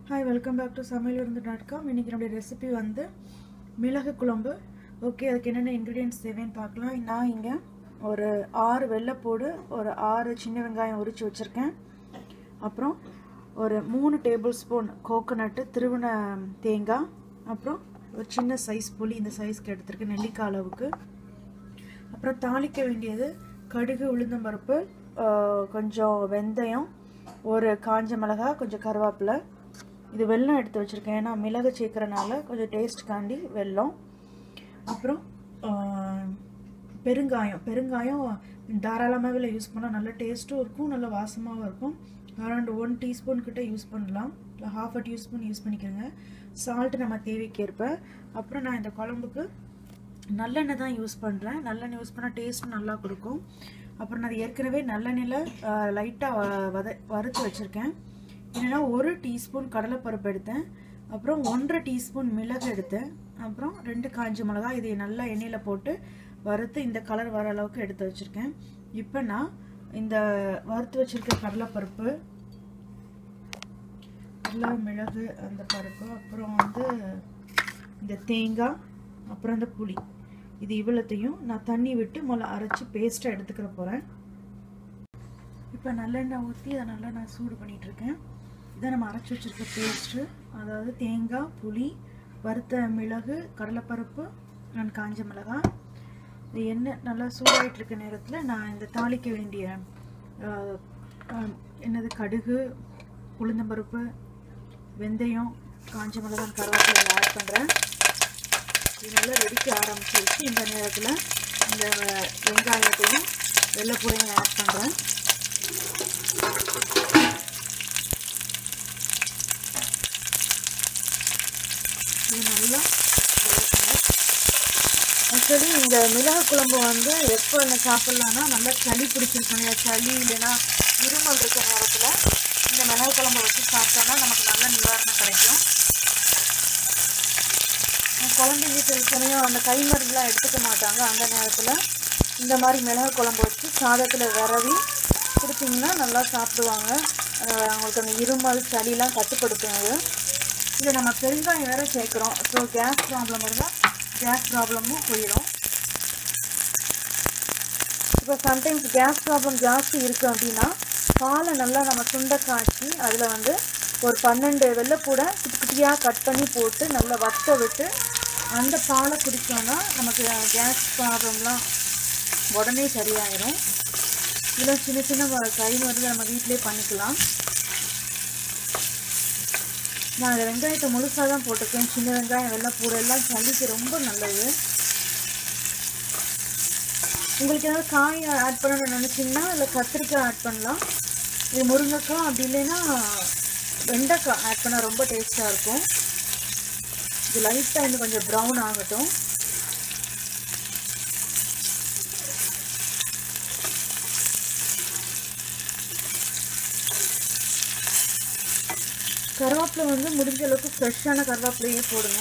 Hi, welcome back to சமையலிருந்து.com. இன்றைக்கி நம்முடைய ரெசிபி வந்து மிளகு குழம்பு. ஓகே, அதுக்கு என்னென்ன இன்க்ரீடியன்ட்ஸ் தேவைன்னு பார்க்கலாம். நான் இங்கே ஒரு 6 வெள்ளைப்பூடு, ஒரு 6 சின்ன வெங்காயம் உரித்து வச்சுருக்கேன். அப்புறம் ஒரு 3 டேபிள் ஸ்பூன் கோகோனட்டு, திருவின தேங்காய், அப்புறம் ஒரு சின்ன சைஸ் புளி, இந்த சைஸ்க்கு எடுத்துருக்கேன், நெல்லிக்காய் அளவுக்கு. அப்புறம் தாளிக்க வேண்டியது கடுகு, உளுந்தம்பருப்பு, கொஞ்சம் வெந்தயம், ஒரு காஞ்ச மிளகாய், கொஞ்சம் கருவேப்பிலை. இது வெல்லம் எடுத்து வச்சுருக்கேன், ஏன்னா மிளகு சேர்க்குறனால கொஞ்சம் டேஸ்ட் காண்டி வெல்லம். அப்புறம் பெருங்காயம் தாராளமாகவே யூஸ் பண்ணால் நல்ல டேஸ்ட்டும் இருக்கும், நல்ல வாசமாகவும் இருக்கும். அரௌண்ட் 1 டீஸ்பூன் கிட்ட யூஸ் பண்ணலாம், இல்லை 1/2 டீஸ்பூன் யூஸ் பண்ணிக்கிறேங்க. சால்ட்டு நம்ம தேவைக்கேற்ப. அப்புறம் நான் இந்த குழம்புக்கு நல்லெண்ணெய் தான் யூஸ் பண்ணுறேன். நல்லெண்ணெய் யூஸ் பண்ணால் டேஸ்ட்டும் நல்லா கொடுக்கும். அப்புறம் நான் ஏற்கனவே நல்லெண்ணெயில் லைட்டாக வறுத்து வச்சுருக்கேன். என்னென்னா 1 டீஸ்பூன் கடலைப்பருப்பு எடுத்தேன், அப்புறம் 1/2 டீஸ்பூன் மிளகு எடுத்தேன், அப்புறம் 2 காஞ்ச மிளகாய். இதை நல்லா எண்ணெயில் போட்டு வறுத்து இந்த கலர் வர அளவுக்கு எடுத்து வச்சுருக்கேன். இப்போ நான் இந்த வறுத்து வச்சுருக்க கடலைப்பருப்பு, மிளகு, அந்த பருப்பு, அப்புறம் வந்து இந்த தேங்காய், அப்புறம் இந்த புளி, இது இவ்வளோத்தையும் நான் தண்ணி விட்டு முதல்ல அரைச்சி பேஸ்ட்டாக எடுத்துக்கிற போகிறேன். இப்போ நல்லெண்ணெய் ஊற்றி அதை நல்லா நான் சூடு பண்ணிகிட்ருக்கேன். இதை நம்ம அரைச்சி வச்சுருக்க பேஸ்ட்டு, அதாவது தேங்காய், புளி, வறுத்த மிளகு, கடலைப்பருப்பு, நான் காஞ்ச மிளகாய். இது எண்ணெய் நல்லா சூடாகிட்டுருக்க நேரத்தில் நான் இந்த தாளிக்க வேண்டிய என்னது கடுகு, உளுந்தம்பருப்பு, வெந்தயம், காஞ்ச மிளகாய், கருவேப்பிலை ஆட் பண்ணுறேன். இது நல்லா வெடிக்க ஆரம்பிச்சிருச்சு. இந்த நேரத்தில் இந்த வெங்காயத்தையும் வெள்ளைப்பூடையும் ஆட் பண்ணுறேன். இது நல்லா ஆக்சுவலி இந்த மிளகு குழம்பு வந்து எப்போ என்ன சாப்பிட்லான்னா, நல்லா சளி பிடிச்சிருக்கணும், சளி இல்லைன்னா இருமல் இருக்க நேரத்தில் இந்த மிளகு குழம்பு வச்சு சாப்பிட்டோன்னா நமக்கு நல்ல நிவாரணம் கிடைக்கும். குழந்தைங்க சில சமயம் அந்த கை மருந்துலாம் எடுத்துக்க மாட்டாங்க. அந்த நேரத்தில் இந்த மாதிரி மிளகு குழம்பு வச்சு சாதத்தில் விரவி கொடுத்திங்கன்னா நல்லா சாப்பிடுவாங்க. அவங்களுக்கு அந்த இருமல் சளிலாம் கட்டுப்படுத்தும். இதை நம்ம பெருங்காயம் வேறு சேர்க்குறோம். ஸோ கேஸ் ப்ராப்ளம் இருந்தால் கேஸ் ப்ராப்ளமும் போயிடும். இப்போ சம்டைம்ஸ் கேஸ் ப்ராப்ளம் ஜாஸ்தி இருக்குது அப்படின்னா பாலை நல்லா நம்ம சுண்டை காய்ச்சி அதில் வந்து ஒரு 12 வெள்ளைப்பூடை குட்டி குட்டியாக கட் பண்ணி போட்டு நல்லா வத்த விட்டு அந்த பாலை குடித்தோன்னா நமக்கு கேஸ் ப்ராப்ளம்லாம் உடனே சரியாயிடும். இதில் சின்ன சின்ன கை மருந்து நம்ம வீட்டிலே பண்ணிக்கலாம். நான் அந்த வெங்காயத்தை முழுசாக தான் போட்டிருக்கேன். சின்ன வெங்காயம், வெள்ளைப்பூடு எல்லாம் சளிக்கு ரொம்ப நல்லது. உங்களுக்கு ஏதாவது காய் ஆட் பண்ணணும்னு நினச்சிங்கன்னா இல்லை கத்திரிக்காய் ஆட் பண்ணலாம். இது முருங்கைக்காய், அப்படி இல்லைன்னா வெண்டைக்காய் ஆட் பண்ணால் ரொம்ப டேஸ்ட்டாக இருக்கும். இது லைட்டாக இன்னும் கொஞ்சம் ப்ரௌன் ஆகட்டும். கருவேப்பிலை வந்து முடிஞ்ச அளவுக்கு ஃப்ரெஷ்ஷான கருவேப்பிலையே போடுங்க,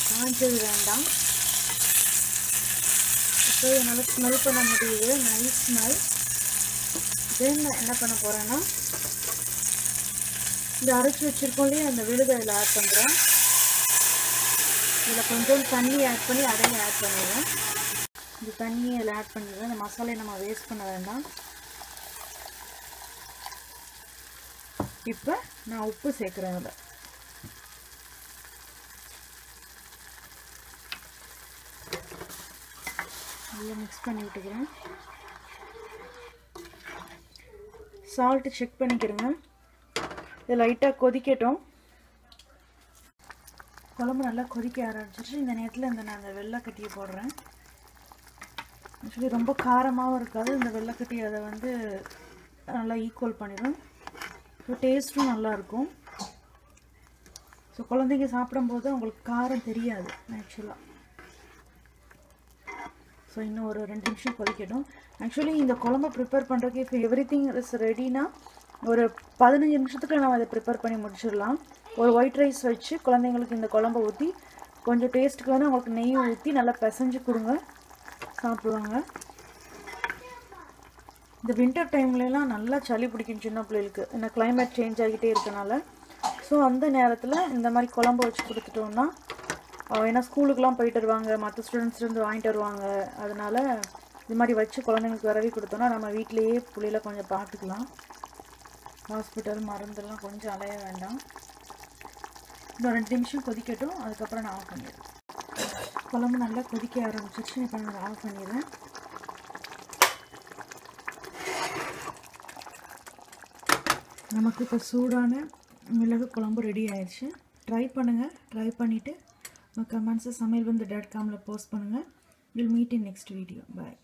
காஞ்சது வேண்டாம். இப்போ என்னால் ஸ்மெல் பண்ண முடியுது, நைஸ் ஸ்மெல். தென் நான் என்ன பண்ண போகிறேன்னா, இந்த அரைச்சி வச்சுருக்கோம் இல்லையா, அந்த விழுதை இதில் ஆட் பண்ணுறேன். இதில் கொஞ்சம் தண்ணி ஆட் பண்ணி அடையை ஆட் பண்ணிடுவேன். இந்த தண்ணியை இதில் ஆட் பண்ணிடுவேன். இந்த மசாலையை நம்ம வேஸ்ட் பண்ண வேண்டாம். இப்போ நான் உப்பு சேர்க்குறேன். அதில் நல்லா மிக்ஸ் பண்ணி விட்டுக்கிறேன். சால்ட்டு செக் பண்ணிக்கிறேங்க. இது லைட்டாக கொதிக்கட்டும். குழம்பு நல்லா கொதிக்க ஆரம்பிச்சிருச்சு. இந்த நேரத்தில் நான் அந்த வெள்ளைக்கட்டியை போடுறேன். ஆக்சுவலி ரொம்ப காரமாகவும் இருக்காது. இந்த வெள்ளைக்கட்டி அதை வந்து நல்லா ஈக்குவல் பண்ணிடும். ஸோ டேஸ்ட்டும் நல்லாயிருக்கும். ஸோ குழந்தைங்க சாப்பிடும்போது அவங்களுக்கு காரம் தெரியாது ஆக்சுவலாக. ஸோ இன்னும் ஒரு 2 நிமிஷம் கொதிக்கட்டும். ஆக்சுவலி இந்த குழம்பை ப்ரிப்பேர் பண்ணுறதுக்கு இப்போ எவ்ரிதிங் இஸ் ரெடினா ஒரு 15 நிமிஷத்துக்கு நம்ம அதை ப்ரிப்பேர் பண்ணி முடிச்சிடலாம். ஒரு ஒயிட் ரைஸ் வச்சு குழந்தைங்களுக்கு இந்த குழம்பை ஊற்றி கொஞ்சம் டேஸ்ட்டுக்கு வேணும் அவங்களுக்கு நெய் ஊற்றி நல்லா பிசைஞ்சு கொடுங்க, சாப்பிடுவாங்க. இந்த வின்டர் டைம்லலாம் நல்லா சளி பிடிக்கும் சின்ன பிள்ளைகளுக்கு. ஏன்னா கிளைமேட் சேஞ்ச் ஆகிட்டே இருக்கனால ஸோ அந்த நேரத்தில் இந்த மாதிரி குழம்பு வச்சு கொடுத்துட்டோம்னா, ஏன்னா ஸ்கூலுக்குலாம் போயிட்டு வருவாங்க, மற்ற ஸ்டூடெண்ட்ஸ்லேருந்து வாங்கிட்டு வருவாங்க. அதனால் இது மாதிரி வச்சு குழந்தைங்களுக்கு விரவி கொடுத்தோன்னா நம்ம வீட்டிலையே புளியில் கொஞ்சம் பார்த்துக்கலாம். ஹாஸ்பிட்டல் மருந்தெல்லாம் கொஞ்சம் அலைய வேண்டாம். இன்னும் 2 நிமிஷம் கொதிக்கட்டும், அதுக்கப்புறம் நான் ஆஃப் பண்ணிடுறேன். குழம்பு நல்லா கொதிக்க ஆரம்பிச்சிருச்சு. இப்போ நான் ஆஃப் பண்ணிடுறேன். நமக்கு இப்போ சூடான மிளகு குழம்பு ரெடி ஆயிடுச்சு. ட்ரை பண்ணுங்கள். ட்ரை பண்ணிவிட்டு உங்கள் கமெண்ட்ஸை சமையல்விருந்து.comல போஸ்ட் பண்ணுங்கள். Will meet in next video. Bye.